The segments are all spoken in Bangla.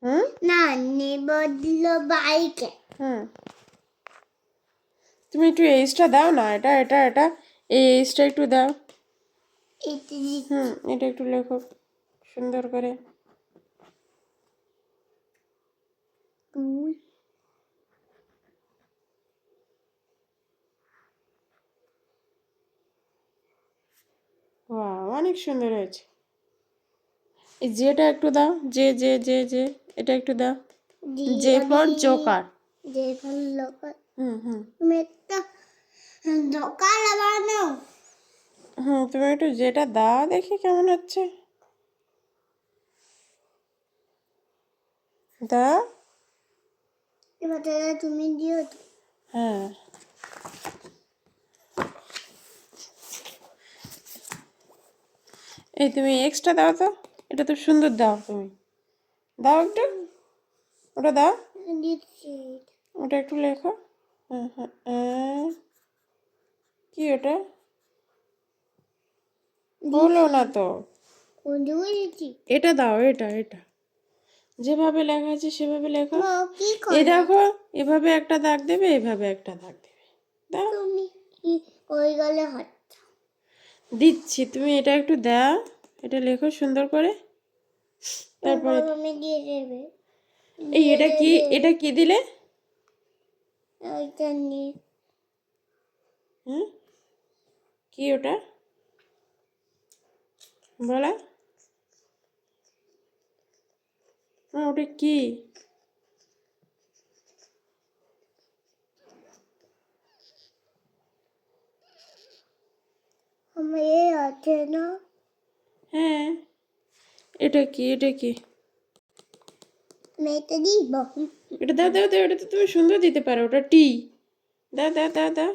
হুম না বদল বাইকে। তুমি একটু এইজটা দাও না, এটা এটা এটা এই এইজটা একটু দাও। এটা একটু লেখো সুন্দর করে। বাহ, অনেক সুন্দর হয়েছে। এই যেটা একটু দাও, যে যে যে যে এটা একটু দাও। J for Joker. যে ফর লোকাল। হুম তুমি একটা দোকান বানাও। তুমি একটু যেটা দাও দেখি কেমন হচ্ছে। দাও। এবার তুমি দিও। হ্যাঁ, এই তুমি এক্সট্রা দাও তো, এটা তো সুন্দর দাও, তুমি দাও একটু, ওটা দাও, ওটা একটু লেখো। কি ওটা হলো না তো, এটা দাও, এটা এটা যেভাবে লেখা আছে সেভাবে লেখো। এই দেখো, এভাবে একটা দাগ দেবে, এভাবে একটা দাগ দেবে। দাও, ওই গেলে হাত দিচ্ছি, তুমি এটা একটু দাও, এটা লেখো সুন্দর করে। তারপরে তুমি দিয়ে দেবে। এই এটা কি, এটা কি দিলে? ওইটা নিয়ে হুম, কি ওটা বলা? ওটা কি? আমার এ আছে না। হ্যাঁ, এটা কি, এটা কি? মেয়েটা দিব। এটা দাও দাও দাও, এটা তো তুমি সুন্দর দিতে পারো, ওটা টি। দাও দাও দাও দাও।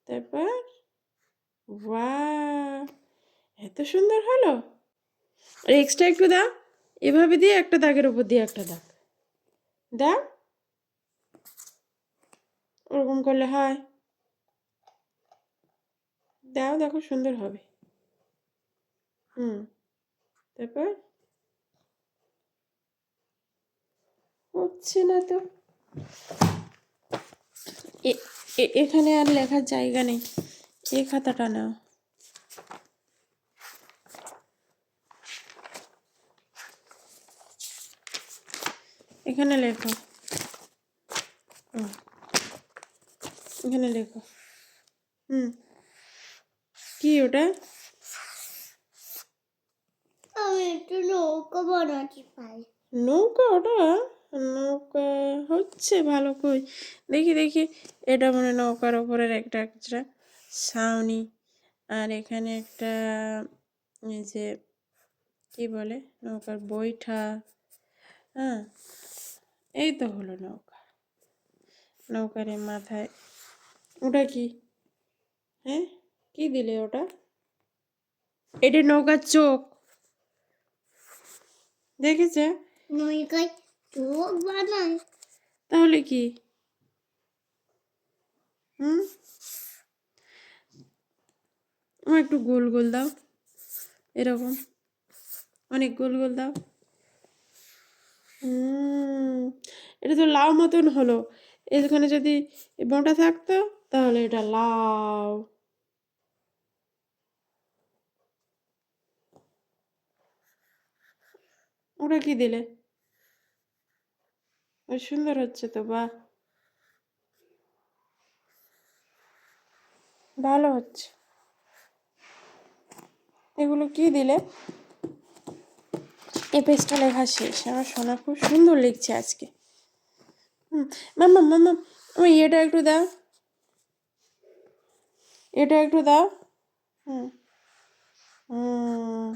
তারপর বাহ, এত সুন্দর হলো। আর এক্সট্রা একটু দাও, এভাবে দিয়ে একটা দাগের উপর দিয়ে একটা দাগ দাও, ওরকম করলে হয়। দাও, দেখো সুন্দর হবে। তারপর হচ্ছে না তো, এখানে আর লেখার জায়গা নেই, এই খাতাটা নাও। এখানে লেখো, এখানে লেখো। কি ওটা? আমি একটু নৌকা বানাতে পাই। নৌকা? ওটা নৌকা হচ্ছে ভালো, কই দেখি দেখি। এটা মানে নৌকার ওপরের একটা একটা ছাউনি, আর এখানে একটা এই যে কি বলে নৌকার বৈঠা। হ্যাঁ, এই তো হলো নৌকা। নৌকার মাথায় ওটা কি? হ্যাঁ, কি দিলে ওটা? এটা নৌকার চোখ, দেখেছে? নৌকায় চোখ বানায়। তাহলে কি? আমার একটু গোল গোল দাও, এরকম অনেক গোল গোল দাও। এটা তো লাউ মতন হলো। এখানে যদি মোটা থাকতো তাহলে এটা লাউ। ওটা কি দিলে? সুন্দর হচ্ছে তো, বাহ, ভালো হচ্ছে। এগুলো কি দিলে? এই পেজটা লেখা শেষ। আমার সোনা খুব সুন্দর লিখছে আজকে। মাম্মা মাম্মা, আমি এটা একটু দাও, এটা একটু দাও। হুম হুম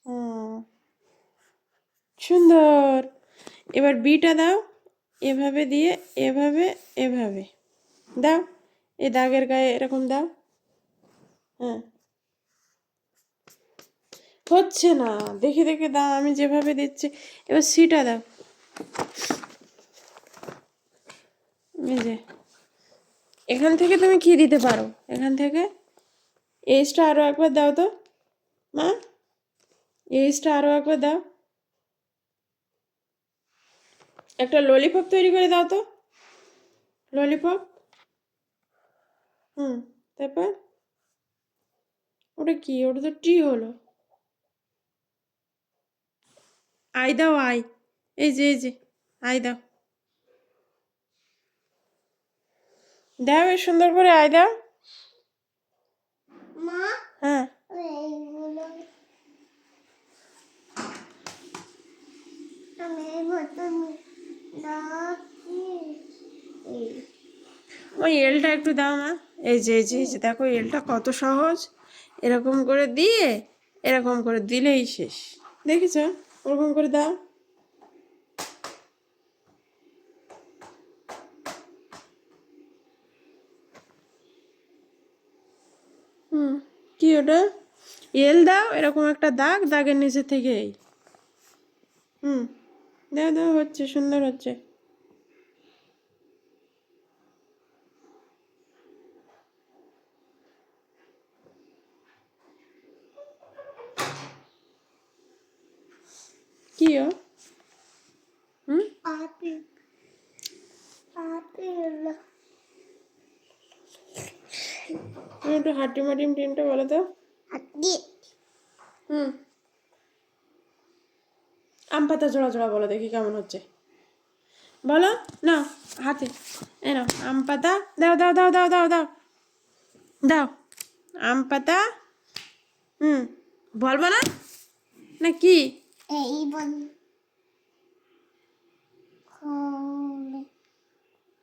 হুম সুন্দর। এবার বিটা দাও, এভাবে দিয়ে এভাবে এভাবে দাও, এই দাগের গায়ে এরকম দাও। হ্যাঁ, হচ্ছে না, দেখে দেখে দাও, আমি যেভাবে দিচ্ছি। এবার সিটা দাও, এই যে এখান থেকে তুমি কি দিতে পারো, এখান থেকে এইচটা আরো একবার দাও তো মা। এইচটা আরও একবার দাও। একটা ললিপপ তৈরি করে দাও তো, ললিপপ। হুম, তারপর ওটা কি? ওটা তো টি হলো। আই দাও, আই। এই যে আই দাও, দাও এই সুন্দর করে আই দাও। মা হ্যাঁ, এইগুলো আমি মতন নাকি ওই এলটা একটু দাও মা। এই যে দেখো এলটা কত সহজ। এরকম করে দিয়ে এরকম করে দিলেই শেষ। দেখেছ? ওরকম করে দাও। হুম, কি ওটা? এল দাও, এরকম একটা দাগ, দাগের নিচে থেকে এই। হুম, দাও দাও, হচ্ছে, সুন্দর হচ্ছে। কি ও? হুম, আপেল আপেল তুমি একটু হাটিম হাটিম টিমটা বলো তো। হাতি হুম, আম পাতা জোড়া জোড়া বলো দেখি কেমন হচ্ছে। বলো না, হাতে এ নাও আম পাতা। দাও দাও দাও দাও দাও দাও দাও আম পাতা। হুম, বলবো না না কি? এই বল খোলে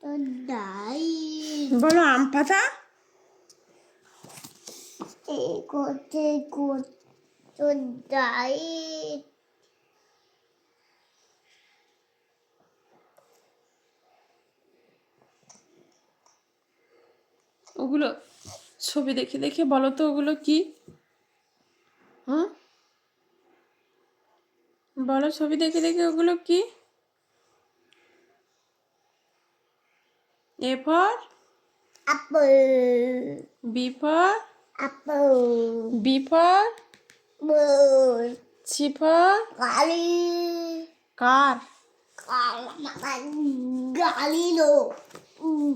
তো দাই বলো আম পাতা। এই করতে তো দাই ওগুলো ছবি দেখে দেখে বলো তো ওগুলো কি? হুম, বলো ছবি দেখে দেখে ওগুলো কি? A for apple B for apple B for bur C for kali কার। galilo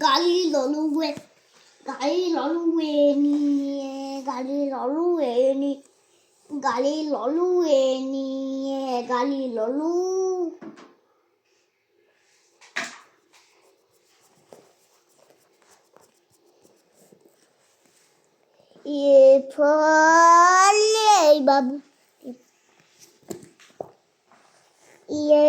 galilo luwe galilo luwe ni galilo luwe ni galilo luwe ni galilo lu ye phale babu ye